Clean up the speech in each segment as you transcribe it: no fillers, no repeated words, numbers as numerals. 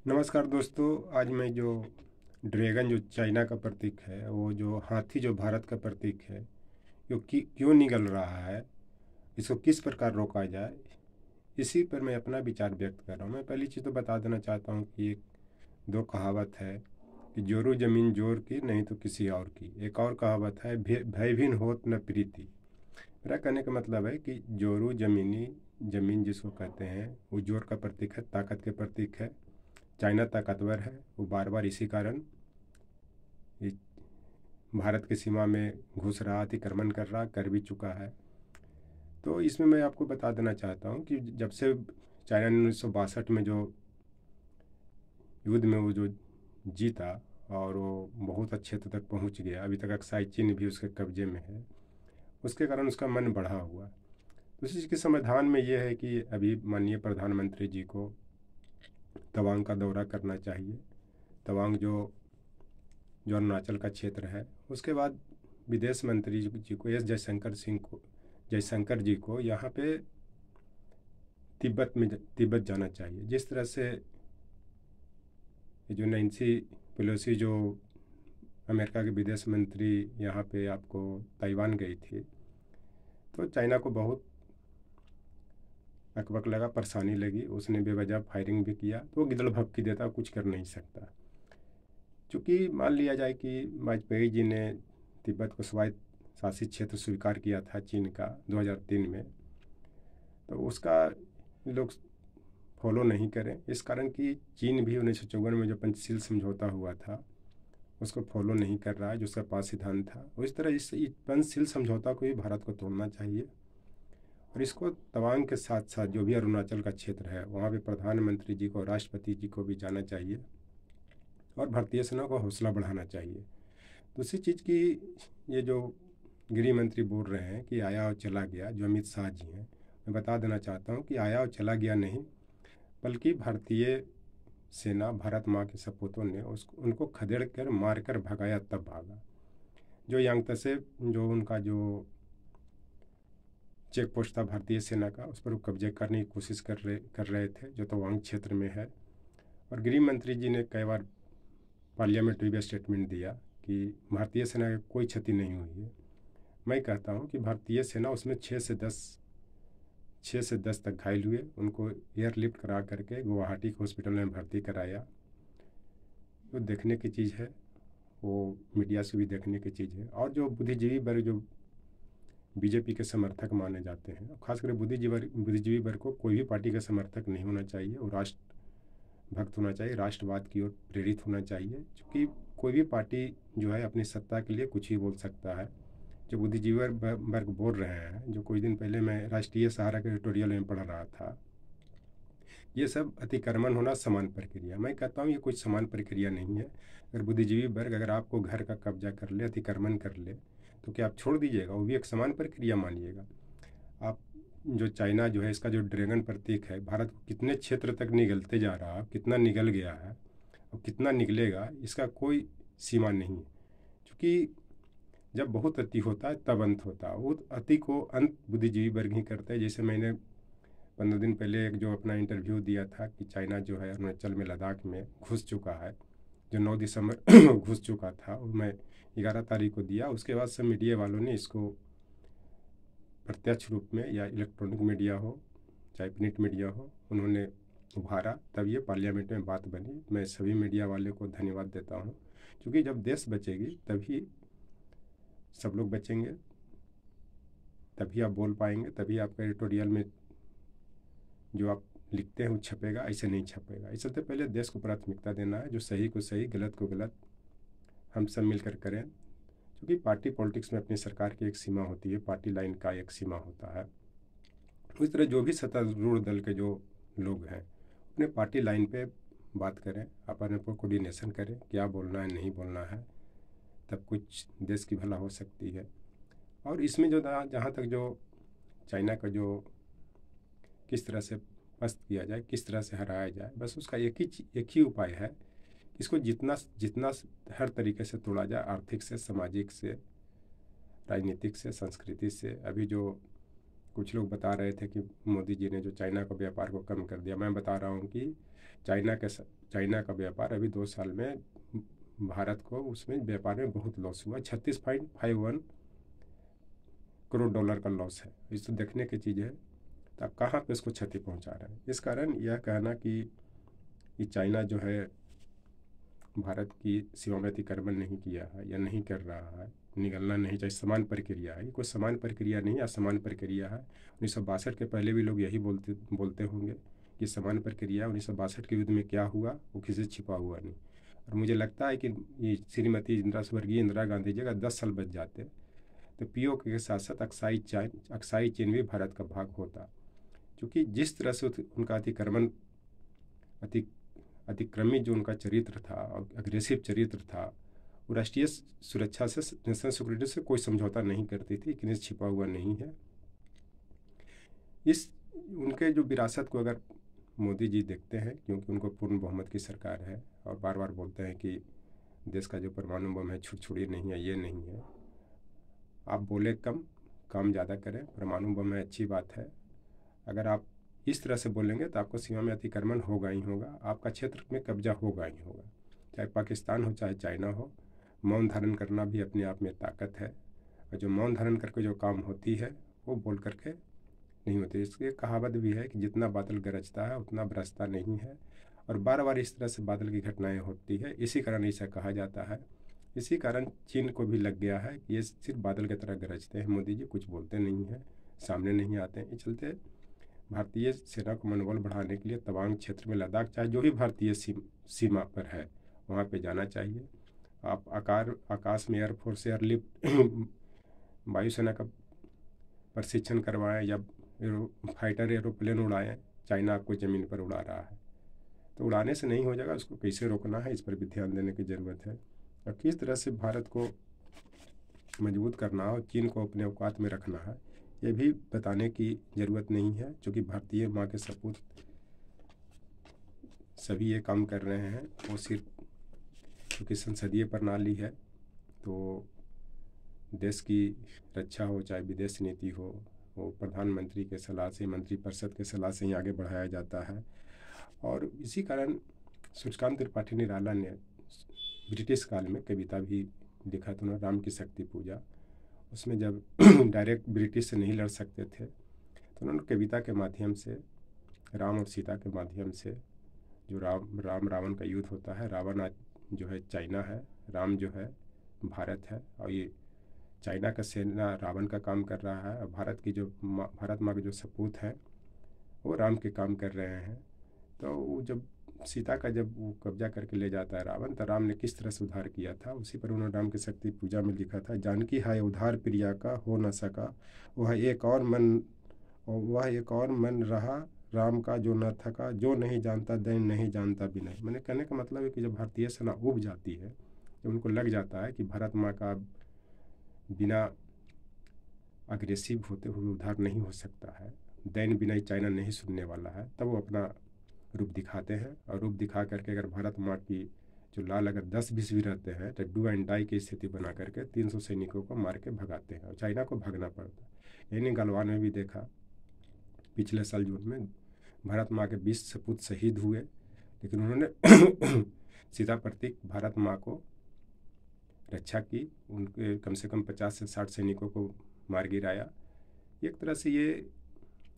नमस्कार दोस्तों। आज मैं जो ड्रैगन जो चाइना का प्रतीक है, वो जो हाथी जो भारत का प्रतीक है, क्यों निगल रहा है, इसको किस प्रकार रोका जाए, इसी पर मैं अपना विचार व्यक्त कर रहा हूँ। मैं पहली चीज़ तो बता देना चाहता हूँ कि एक दो कहावत है कि जोरू जमीन जोर की नहीं तो किसी और की। एक और कहावत है भय भिन्न होत न प्रीति। मेरा कहने का मतलब है कि जोरू ज़मीन जिसको कहते हैं, वो जोर का प्रतीक है, ताकत के प्रतीक है। चाइना ताकतवर है, वो बार बार इसी कारण ये भारत की सीमा में घुस रहा, अतिक्रमण कर रहा, कर भी चुका है। तो इसमें मैं आपको बता देना चाहता हूँ कि जब से चाइना ने 1962 में जो युद्ध में वो जो जीता और वो बहुत अच्छे तक पहुँच गया, अभी तक अक्साई चीन भी उसके कब्जे में है, उसके कारण उसका मन बढ़ा हुआ। तो इसी के समाधान में ये है कि अभी माननीय प्रधानमंत्री जी को तवांग का दौरा करना चाहिए। तवांग जो जो अरुणाचल का क्षेत्र है। उसके बाद विदेश मंत्री जी को जयशंकर जी को यहाँ पे तिब्बत जाना चाहिए। जिस तरह से जो नैन्सी पेलोसी जो अमेरिका के विदेश मंत्री यहाँ पे आपको ताइवान गई थी, तो चाइना को बहुत अकबक लगा, परेशानी लगी, उसने बेवजह फायरिंग भी किया। तो वो गिदड़ भभकी देता, कुछ कर नहीं सकता। चूँकि मान लिया जाए कि वाजपेयी जी ने तिब्बत को स्वायत्त शासित क्षेत्र स्वीकार किया था चीन का 2003 में, तो उसका लोग फॉलो नहीं करें, इस कारण कि चीन भी 1954 में जो पंचशील समझौता हुआ था उसको फॉलो नहीं कर रहा है, जो उसका 5 सिद्धांत था। उस तरह इस पंचशील समझौता को भी भारत को तोड़ना चाहिए और इसको तवांग के साथ साथ जो भी अरुणाचल का क्षेत्र है वहाँ पे प्रधानमंत्री जी को, राष्ट्रपति जी को भी जाना चाहिए और भारतीय सेना को हौसला बढ़ाना चाहिए। दूसरी चीज़ की, ये जो गृह मंत्री बोल रहे हैं कि आया और चला गया, जो अमित शाह जी हैं, मैं बता देना चाहता हूँ कि आया और चला गया नहीं, बल्कि भारतीय सेना, भारत माँ के सपूतों ने उनको खदेड़ कर मार कर भगाया, तब भागा। जो यांगत्से जो उनका जो चेक पोस्ट था भारतीय सेना का, उस पर वो कब्जे करने की कोशिश कर रहे थे, जो तवांग क्षेत्र में है। और गृह मंत्री जी ने कई बार पार्लियामेंट में भी स्टेटमेंट दिया कि भारतीय सेना की कोई क्षति नहीं हुई है। मैं कहता हूँ कि भारतीय सेना उसमें 6 से 10 तक घायल हुए, उनको एयरलिफ्ट करा करके गुवाहाटी के हॉस्पिटल में भर्ती कराया। तो देखने की चीज़ है, वो मीडिया से भी देखने की चीज़ है। और जो बुद्धिजीवी वर्ग जो बीजेपी के समर्थक माने जाते हैं, खासकर बुद्धिजीवी वर्ग को कोई भी पार्टी का समर्थक नहीं होना चाहिए, वो राष्ट्र भक्त होना चाहिए, राष्ट्रवाद की ओर प्रेरित होना चाहिए। क्योंकि कोई भी पार्टी जो है अपनी सत्ता के लिए कुछ ही बोल सकता है। जो बुद्धिजीवी वर्ग बोल रहे हैं, जो कुछ दिन पहले मैं राष्ट्रीय सहारा के एडिटोरियल में पढ़ रहा था, ये सब अतिक्रमण होना समान प्रक्रिया। मैं कहता हूँ ये कोई समान प्रक्रिया नहीं है। अगर बुद्धिजीवी वर्ग अगर आपको घर का कब्जा कर ले, अतिक्रमण कर ले, तो क्या आप छोड़ दीजिएगा? वो भी एक समान प्रक्रिया मानिएगा आप। जो चाइना जो है, इसका जो ड्रैगन प्रतीक है, भारत को कितने क्षेत्र तक निगलते जा रहा है, कितना निगल गया है और कितना निकलेगा, इसका कोई सीमा नहीं है। क्योंकि जब बहुत अति होता है तब अंत होता है। वो अति को अंत बुद्धिजीवी वर्ग ही करते हैं। जैसे मैंने 15 दिन पहले एक जो अपना इंटरव्यू दिया था कि चाइना जो है अरुणाचल में, लद्दाख में घुस चुका है, जो 9 दिसंबर घुस चुका था, वो मैं 11 तारीख को दिया। उसके बाद सब मीडिया वालों ने इसको प्रत्यक्ष रूप में या इलेक्ट्रॉनिक मीडिया हो चाहे प्रिंट मीडिया हो, उन्होंने उभारा, तब ये पार्लियामेंट में बात बनी। मैं सभी मीडिया वाले को धन्यवाद देता हूँ, क्योंकि जब देश बचेगी तभी सब लोग बचेंगे, तभी आप बोल पाएंगे, तभी आपका एडिटोरियल में जो आप लिखते हैं वो छपेगा। ऐसे नहीं छपेगा। इस चलते पहले देश को प्राथमिकता देना है, जो सही को सही, गलत को गलत हम सब मिलकर करें। क्योंकि पार्टी पॉलिटिक्स में अपनी सरकार की एक सीमा होती है, पार्टी लाइन का एक सीमा होता है। उस तरह जो भी सत्तारूढ़ दल के जो लोग हैं, अपने पार्टी लाइन पे बात करें, अपन को कोऑर्डिनेशन करें, क्या बोलना है नहीं बोलना है, तब कुछ देश की भला हो सकती है। और इसमें जो जहाँ तक जो चाइना का जो किस तरह से पस्त किया जाए, किस तरह से हराया जाए, बस उसका एक ही उपाय है। इसको जितना जितना हर तरीके से तोड़ा जाए, आर्थिक से, सामाजिक से, राजनीतिक से, संस्कृति से। अभी जो कुछ लोग बता रहे थे कि मोदी जी ने जो चाइना का व्यापार को कम कर दिया। मैं बता रहा हूँ कि चाइना का व्यापार अभी 2 साल में भारत को उसमें व्यापार में बहुत लॉस हुआ। 36.51 करोड़ डॉलर का लॉस है। इस तो देखने की चीज़ है। तो आप कहाँ पे इसको क्षति पहुँचा रहे हैं? इस कारण यह कहना कि ये चाइना जो है भारत की सीमा में अतिक्रमण नहीं किया है या नहीं कर रहा है, निगलना नहीं चाहिए, समान प्रक्रिया है। ये कोई समान प्रक्रिया नहीं, असमान प्रक्रिया है। 1962 के पहले भी लोग यही बोलते होंगे कि समान प्रक्रिया। 1962 के युद्ध में क्या हुआ वो किसी से छिपा हुआ नहीं। और मुझे लगता है कि ये श्रीमती स्वर्गीय इंदिरा गांधी जी अगर 10 साल बच जाते तो पीओके के साथ साथ अक्साई चीन भी भारत का भाग होता। क्योंकि जिस तरह से उनका अतिक्रमी जो उनका चरित्र था, अग्रेसिव चरित्र था, वो राष्ट्रीय सुरक्षा से, नेशनल सिक्योरिटी से कोई समझौता नहीं करती थी, किसी छिपा हुआ नहीं है। इस उनके जो विरासत को अगर मोदी जी देखते हैं, क्योंकि उनको पूर्ण बहुमत की सरकार है और बार बार बोलते हैं कि देश का जो परमाणु बम है छुड़छुड़ी नहीं है, ये नहीं है। आप बोले कम, काम ज़्यादा करें। परमाणु बम है, अच्छी बात है। अगर आप इस तरह से बोलेंगे तो आपको सीमा में अतिक्रमण होगा ही होगा, आपका क्षेत्र में कब्जा होगा ही होगा। चाहे पाकिस्तान हो, चाहे चाइना हो। मौन धारण करना भी अपने आप में ताकत है। और जो मौन धारण करके जो काम होती है वो बोल करके नहीं होती। इसलिए कहावत भी है कि जितना बादल गरजता है उतना बरसता नहीं है। और बार बार इस तरह से बादल की घटनाएं होती है, इसी कारण ऐसा कहा जाता है। इसी कारण चीन को भी लग गया है कि ये सिर्फ बादल की तरह गरजते हैं, मोदी जी कुछ बोलते नहीं हैं, सामने नहीं आते हैं। इस चलते भारतीय सेना को मनोबल बढ़ाने के लिए तवांग क्षेत्र में, लद्दाख, चाहे जो भी भारतीय सीमा पर है वहाँ पे जाना चाहिए। आप आकाश में एयरफोर्स एयरलिफ्ट वायुसेना का प्रशिक्षण करवाएं या फाइटर एरोप्लेन उड़ाएं। चाइना आपको ज़मीन पर उड़ा रहा है तो उड़ाने से नहीं हो जाएगा, उसको कैसे रोकना है इस पर भी ध्यान देने की ज़रूरत है। और किस तरह से भारत को मजबूत करना और चीन को अपने औकात में रखना है ये भी बताने की ज़रूरत नहीं है, क्योंकि भारतीय माँ के सपूत सभी ये काम कर रहे हैं। वो सिर्फ क्योंकि संसदीय प्रणाली है तो देश की रक्षा हो चाहे विदेश नीति हो, वो प्रधानमंत्री के सलाह से, मंत्रिपरिषद के सलाह से ही आगे बढ़ाया जाता है। और इसी कारण सूर्यकांत त्रिपाठी निराला ने ब्रिटिश काल में कविता भी लिखा था उन्होंने, राम की शक्ति पूजा। उसमें जब डायरेक्ट ब्रिटिश से नहीं लड़ सकते थे तो उन्होंने कविता के माध्यम से, राम और सीता के माध्यम से, जो राम रावण का युद्ध होता है, रावण आज जो है चाइना है, राम जो है भारत है। और ये चाइना का सेना रावण का काम कर रहा है और भारत माँ के जो सपूत हैं वो राम के काम कर रहे हैं। तो वो जब सीता का जब वो कब्जा करके ले जाता है रावण, तो राम ने किस तरह से उद्धार किया था उसी पर उन्होंने राम की शक्ति पूजा में लिखा था। जानकी हाय उद्धार प्रिया का हो न सका, वह एक और मन रहा राम का जो न थका, जो नहीं जानता दैन नहीं जानता विनय। मैंने कहने का मतलब है कि जब भारतीय सेना उब जाती है, जब उनको लग जाता है कि भारत माँ का बिना अग्रेसिव होते हुए उद्धार नहीं हो सकता है, दैन विनय चाइना नहीं सुनने वाला है, तब वो अपना रूप दिखाते हैं। और रूप दिखा करके अगर भारत माँ की जो लाल अगर 10-20 भी रहते हैं तो डू एंड डाई की स्थिति बना करके 300 सैनिकों को मार के भगाते हैं और चाइना को भागना पड़ता है। यानी गलवान में भी देखा पिछले साल जून में भारत माँ के 20 सपूत शहीद हुए, लेकिन उन्होंने सीता प्रतीक भारत माँ को रक्षा की, उनके कम से कम 50 से 60 सैनिकों को मार गिराया। एक तरह से ये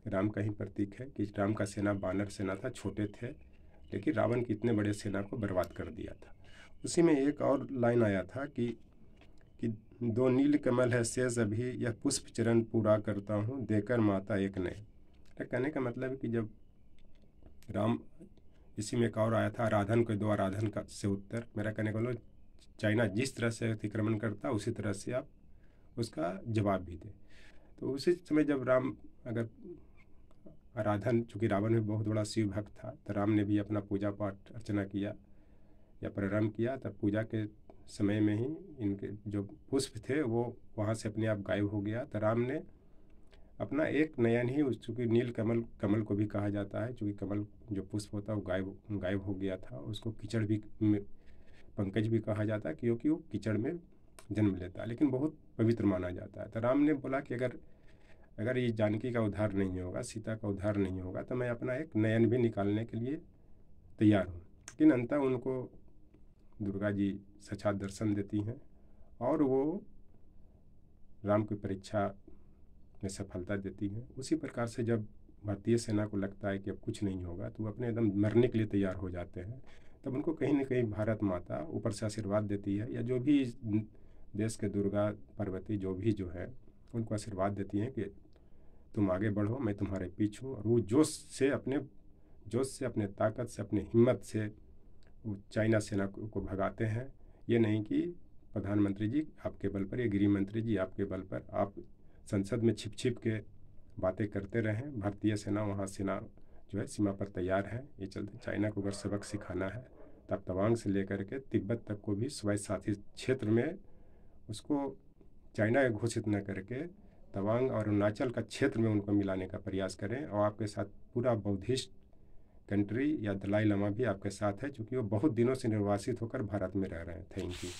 राम का ही प्रतीक है कि राम का सेना बानर सेना था, छोटे थे, लेकिन रावण की इतने बड़े सेना को बर्बाद कर दिया था। उसी में एक और लाइन आया था कि दो नील कमल है शेष अभी, यह पुष्प चरण पूरा करता हूँ देकर माता एक नए। कहने का मतलब है कि जब राम, इसी में एक और आया था आराधन को दो आराधन का से उत्तर। मेरा कहने का मतलब चाइना जिस तरह से अतिक्रमण करता उसी तरह से आप उसका जवाब भी दे। तो उसी समय जब राम अगर आराधन, चूँकि रावण भी बहुत बड़ा शिव भक्त था, तो राम ने भी अपना पूजा पाठ अर्चना किया या प्रारंभ किया। तब पूजा के समय में ही इनके जो पुष्प थे वो वहाँ से अपने आप गायब हो गया। तो राम ने अपना एक नयन ही, चूँकि नील कमल को भी कहा जाता है, चूँकि कमल जो पुष्प होता है वो गायब हो गया था। उसको कीचड़ भी पंकज भी कहा जाता है क्योंकि वो कीचड़ में जन्म लेता है, लेकिन बहुत पवित्र माना जाता है। तो राम ने बोला कि अगर अगर ये जानकी का उद्धार नहीं होगा, सीता का उद्धार नहीं होगा, तो मैं अपना एक नयन भी निकालने के लिए तैयार हूँ। लेकिन अंततः उनको दुर्गा जी साक्षात दर्शन देती हैं और वो राम की परीक्षा में सफलता देती हैं। उसी प्रकार से जब भारतीय सेना को लगता है कि अब कुछ नहीं होगा, तो वो अपने एकदम मरने के लिए तैयार हो जाते हैं। तब उनको कहीं ना कहीं भारत माता ऊपर से आशीर्वाद देती है, या जो भी देश के दुर्गा पार्वती जो भी जो है उनको आशीर्वाद देती हैं कि तुम आगे बढ़ो, मैं तुम्हारे पीछे हूँ। और वो जोश से अपने ताकत से अपने हिम्मत से वो चाइना सेना को भगाते हैं। ये नहीं कि प्रधानमंत्री जी आपके बल पर या गृह मंत्री जी आपके बल पर आप संसद में छिप छिप के बातें करते रहें। भारतीय सेना वहाँ सेना जो है सीमा पर तैयार है। ये चलते चाइना को अगर सबक सिखाना है तब तवांग से लेकर के तिब्बत तक को भी स्वायत्त क्षेत्र में उसको चाइना घोषित न करके तवांग और अरुणाचल का क्षेत्र में उनको मिलाने का प्रयास करें। और आपके साथ पूरा बौद्धिस्ट कंट्री या दलाई लामा भी आपके साथ है, क्योंकि वो बहुत दिनों से निर्वासित होकर भारत में रह रहे हैं। Thank you.